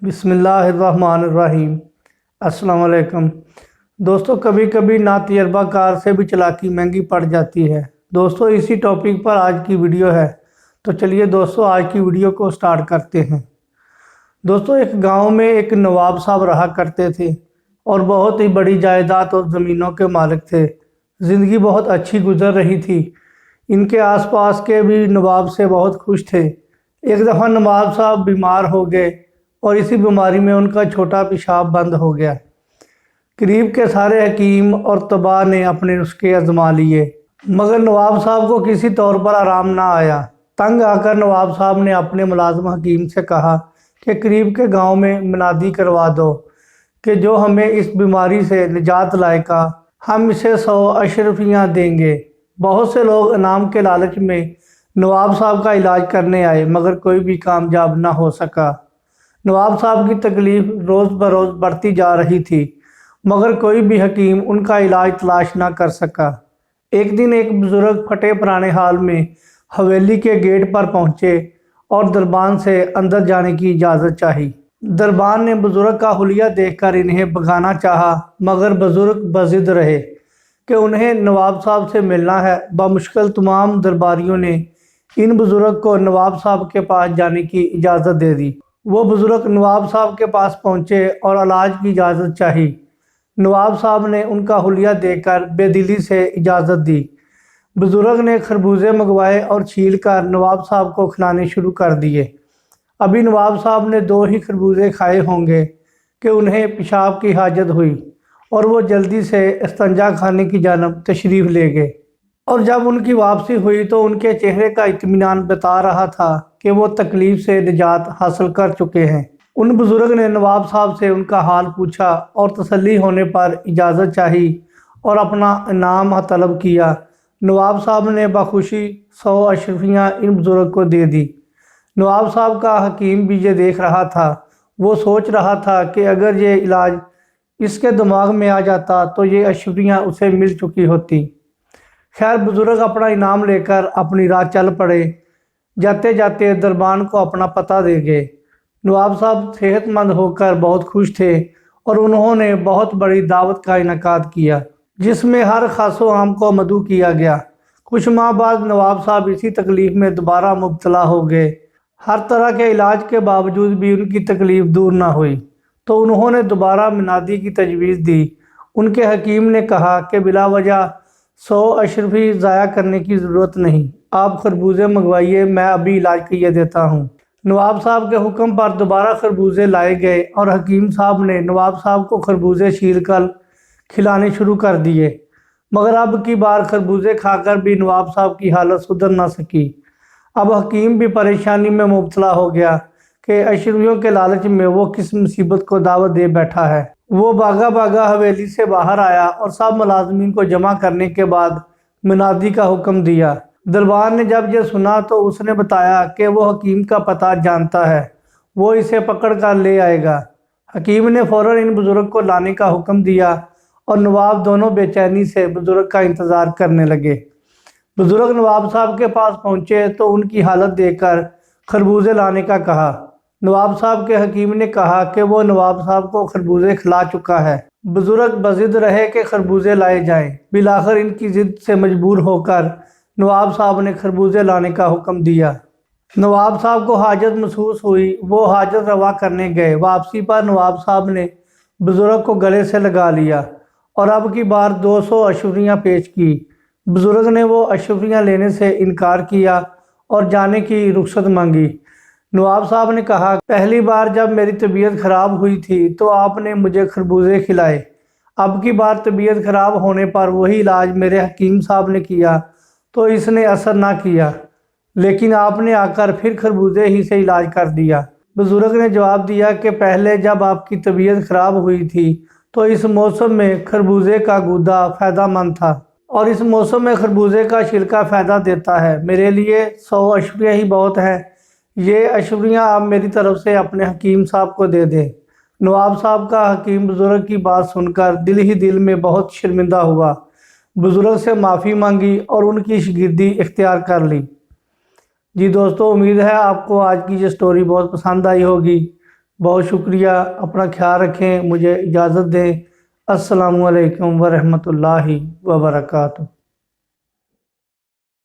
بسم اللہ الرحمن الرحیم۔ السلام علیکم دوستو، کبھی کبھی ناتجربہ کار سے بھی چالاکی مہنگی پڑ جاتی ہے۔ دوستو اسی ٹاپک پر آج کی ویڈیو ہے، تو چلیے دوستو آج کی ویڈیو کو سٹارٹ کرتے ہیں۔ دوستو ایک گاؤں میں ایک نواب صاحب رہا کرتے تھے اور بہت ہی بڑی جائیداد اور زمینوں کے مالک تھے۔ زندگی بہت اچھی گزر رہی تھی۔ ان کے آس پاس کے بھی نواب سے بہت خوش تھے۔ ایک دفعہ نواب صاحب بیمار ہو گئے اور اسی بیماری میں ان کا چھوٹا پیشاب بند ہو گیا۔ قریب کے سارے حکیم اور طباء نے اپنے نسخے آزما لیے، مگر نواب صاحب کو کسی طور پر آرام نہ آیا۔ تنگ آ کر نواب صاحب نے اپنے ملازم حکیم سے کہا کہ قریب کے گاؤں میں منادی کروا دو کہ جو ہمیں اس بیماری سے نجات لائے گا ہم اسے 100 اشرفیاں دیں گے۔ بہت سے لوگ انعام کے لالچ میں نواب صاحب کا علاج کرنے آئے، مگر کوئی بھی کامیاب نہ ہو سکا۔ نواب صاحب کی تکلیف روز بروز بڑھتی جا رہی تھی، مگر کوئی بھی حکیم ان کا علاج تلاش نہ کر سکا۔ ایک دن ایک بزرگ پھٹے پرانے حال میں حویلی کے گیٹ پر پہنچے اور دربان سے اندر جانے کی اجازت چاہی۔ دربان نے بزرگ کا حلیہ دیکھ کر انہیں بھگانا چاہا، مگر بزرگ بضد رہے کہ انہیں نواب صاحب سے ملنا ہے۔ بمشکل تمام درباریوں نے ان بزرگ کو نواب صاحب کے پاس جانے کی اجازت دے دی۔ وہ بزرگ نواب صاحب کے پاس پہنچے اور علاج کی اجازت چاہی۔ نواب صاحب نے ان کا حلیہ دیکھ کر بے دلی سے اجازت دی۔ بزرگ نے خربوزے منگوائے اور چھیل کر نواب صاحب کو کھلانے شروع کر دیے۔ ابھی نواب صاحب نے 2 ہی خربوزے کھائے ہوں گے کہ انہیں پیشاب کی حاجت ہوئی اور وہ جلدی سے استنجا خانے کی جانب تشریف لے گئے، اور جب ان کی واپسی ہوئی تو ان کے چہرے کا اطمینان بتا رہا تھا کہ وہ تکلیف سے نجات حاصل کر چکے ہیں۔ ان بزرگ نے نواب صاحب سے ان کا حال پوچھا اور تسلی ہونے پر اجازت چاہی اور اپنا انعام طلب کیا۔ نواب صاحب نے بخوشی 100 اشرفیاں ان بزرگ کو دے دی۔ نواب صاحب کا حکیم بھی یہ دیکھ رہا تھا۔ وہ سوچ رہا تھا کہ اگر یہ علاج اس کے دماغ میں آ جاتا تو یہ اشرفیاں اسے مل چکی ہوتی۔ خیر بزرگ اپنا انعام لے کر اپنی راہ چل پڑے۔ جاتے جاتے دربان کو اپنا پتہ دے گئے۔ نواب صاحب صحت مند ہو کر بہت خوش تھے اور انہوں نے بہت بڑی دعوت کا انعقاد کیا، جس میں ہر خاص و عام کو مدعو کیا گیا۔ کچھ ماہ بعد نواب صاحب اسی تکلیف میں دوبارہ مبتلا ہو گئے۔ ہر طرح کے علاج کے باوجود بھی ان کی تکلیف دور نہ ہوئی، تو انہوں نے دوبارہ منادی کی تجویز دی۔ ان کے حکیم نے کہا کہ بلا وجہ 100 اشرفی ضائع کرنے کی ضرورت نہیں، آپ خربوزے منگوائیے، میں ابھی علاج کیے دیتا ہوں۔ نواب صاحب کے حکم پر دوبارہ خربوزے لائے گئے اور حکیم صاحب نے نواب صاحب کو خربوزے چھیل کر کھلانے شروع کر دیے، مگر اب کی بار خربوزے کھا کر بھی نواب صاحب کی حالت سدھر نہ سکی۔ اب حکیم بھی پریشانی میں مبتلا ہو گیا کہ اشرفیوں کے لالچ میں وہ کس مصیبت کو دعوت دے بیٹھا ہے۔ وہ بھاگا بھاگا حویلی سے باہر آیا اور سب ملازمین کو جمع کرنے کے بعد منادی کا حکم دیا۔ دربان نے جب یہ سنا تو اس نے بتایا کہ وہ حکیم کا پتہ جانتا ہے، وہ اسے پکڑ کر لے آئے گا۔ حکیم نے فوراً ان بزرگ کو لانے کا حکم دیا اور نواب دونوں بے چینی سے بزرگ کا انتظار کرنے لگے۔ بزرگ نواب صاحب کے پاس پہنچے تو ان کی حالت دیکھ کر خربوزے لانے کا کہا۔ نواب صاحب کے حکیم نے کہا کہ وہ نواب صاحب کو خربوزے کھلا چکا ہے۔ بزرگ بضد رہے کہ خربوزے لائے جائیں۔ بالآخر ان کی ضد سے مجبور ہو کر نواب صاحب نے خربوزے لانے کا حکم دیا۔ نواب صاحب کو حاجت محسوس ہوئی، وہ حاجت روا کرنے گئے۔ واپسی پر نواب صاحب نے بزرگ کو گلے سے لگا لیا اور اب کی بار 200 اشرفیاں پیش کی۔ بزرگ نے وہ اشرفیاں لینے سے انکار کیا اور جانے کی رخصت مانگی۔ نواب صاحب نے کہا، پہلی بار جب میری طبیعت خراب ہوئی تھی تو آپ نے مجھے خربوزے کھلائے، اب کی بار طبیعت خراب ہونے پر وہی علاج میرے حکیم صاحب نے کیا تو اس نے اثر نہ کیا، لیکن آپ نے آ کر پھر خربوزے ہی سے علاج کر دیا۔ بزرگ نے جواب دیا کہ پہلے جب آپ کی طبیعت خراب ہوئی تھی تو اس موسم میں خربوزے کا گودا فائدہ مند تھا، اور اس موسم میں خربوزے کا چھلکا فائدہ دیتا ہے۔ میرے لیے 100 اشرفیاں ہی بہت ہیں، یہ اشرفیاں آپ میری طرف سے اپنے حکیم صاحب کو دے دیں۔ نواب صاحب کا حکیم بزرگ کی بات سن کر دل ہی دل میں بہت شرمندہ ہوا، بزرگ سے معافی مانگی اور ان کی شاگردی اختیار کر لی۔ جی دوستو، امید ہے آپ کو آج کی یہ سٹوری بہت پسند آئی ہوگی۔ بہت شکریہ، اپنا خیال رکھیں، مجھے اجازت دیں۔ السلام علیکم ورحمۃ اللہ وبرکاتہ۔